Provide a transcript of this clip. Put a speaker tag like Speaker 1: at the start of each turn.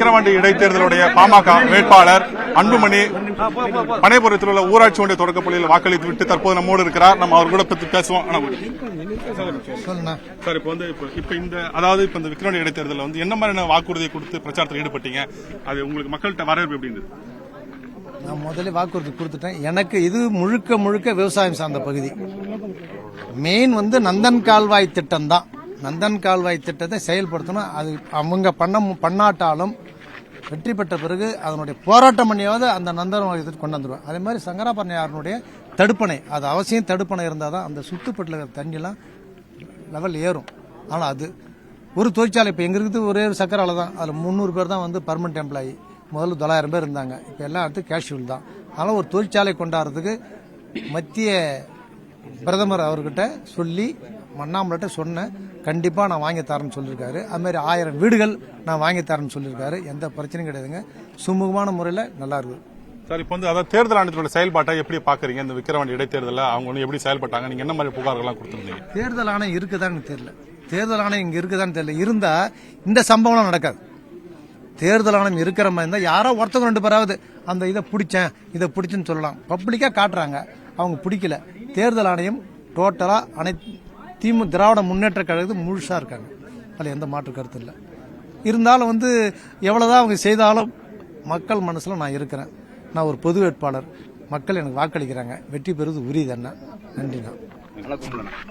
Speaker 1: விக்கிரவாண்டி இடைத்தேர்தலுடைய பாமக வேட்பாளர் அன்புமணி பனைபுரத்தில் உள்ள ஊராட்சி ஒன்றிய தொடக்கப்பள்ளியில் வாக்களித்து விட்டு தற்போது நம்மோடு இருக்கிறார். நம்ம அவர் கூட பத்தி பேசுவோம். சார், இப்ப இந்த விக்கிரவாண்டி இடைத்தேர்தலில் வந்து என்ன மாதிரியான வாக்குறுதியை கொடுத்து பிரச்சாரத்தில் ஈடுபட்டீங்க? அது உங்களுக்கு மக்கள்கிட்ட வரவேற்பு எப்படி இருந்தது?
Speaker 2: நான் முதல்ல வாக்குறுதி கொடுத்துட்டேன். எனக்கு இது முழுக்க முழுக்க விவசாயம் சார்ந்த பகுதி. மெயின் வந்து நந்தன் கால்வாய் திட்டம் தான். நந்தன் கால்வாய் திட்டத்தை செயல்படுத்தணும். அது அவங்க பண்ணாட்டாலும் வெற்றி பெற்ற பிறகு அதனுடைய போராட்டம் பண்ணியாவது அந்த நந்தன் கால்வாய் கொண்டு வந்துடுவேன். அதே மாதிரி சங்கராபரணியாரனுடைய தடுப்பணை, அது அவசியம் தடுப்பணை இருந்தால் தான் அந்த சுத்துப்பட்டில் இருக்கிற தண்ணியெல்லாம் லெவல் ஏறும். ஆனால் அது ஒரு தொழிற்சாலை இப்போ எங்க இருக்குது ஒரே ஒரு சக்கர ஆலை தான். அதில் 300 பேர் தான் வந்து பர்மனெண்ட் எம்ப்ளாயி. முதல்ல 900 பேர் இருந்தாங்க. இப்போ எல்லாம் அடுத்து கேஷுவல் தான். அதனால் ஒரு தொழிற்சாலை கொண்டாடுறதுக்கு மத்திய பிரதமர் அவர்கிட்ட சொல்லி அண்ணாமலைகிட்ட சொன்னேன். கண்டிப்பாக நான் வாங்கி தரேன்னு சொல்லியிருக்காரு. அதுமாதிரி 1000 வீடுகள் நான் வாங்கி தரேன்னு சொல்லியிருக்காரு. எந்த பிரச்சனையும் கிடையாதுங்க. சுமூகமான முறையில் நல்லா இருக்குது.
Speaker 1: சார், இப்போ வந்து அதாவது தேர்தல் ஆணையத்தோட செயல்பாட்டை எப்படி பாக்குறீங்க? இந்த விக்கிரவாண்டி இடைத்தேர்தலில் அவங்க வந்து எப்படி செயல்பட்டாங்க? நீங்க என்ன மாதிரி புகார்கள்லாம் கொடுத்துருந்தீங்க?
Speaker 2: தேர்தல் ஆணையம் இருக்குதான்னு தெரியல. தேர்தல் ஆணையம் இங்க இருக்குதான்னு தெரியல. இருந்தா இந்த சம்பவம் நடக்காது. தேர்தல் ஆணையம் இருக்கிற மாதிரி இருந்தால் யாரோ ஒருத்தவங்க 2 பேராவது அந்த இதை பிடிச்சேன்னு சொல்லலாம். பப்ளிக்கா காட்டுறாங்க. அவங்க பிடிக்கல. தேர்தல் ஆணையம் டோட்டலா திராவிட முன்னேற்ற கழகத்துக்கு முழுசா இருக்காங்க. அதில் எந்த மாற்று கருத்து இல்லை. இருந்தாலும் வந்து எவ்வளவுதான் அவங்க செய்தாலும் மக்கள் மனசுல நான் இருக்கிறேன். நான் ஒரு பொது வேட்பாளர். மக்கள் எனக்கு வாக்களிக்கிறாங்க. வெற்றி பெறுவது உரியது. என்ன நன்றி.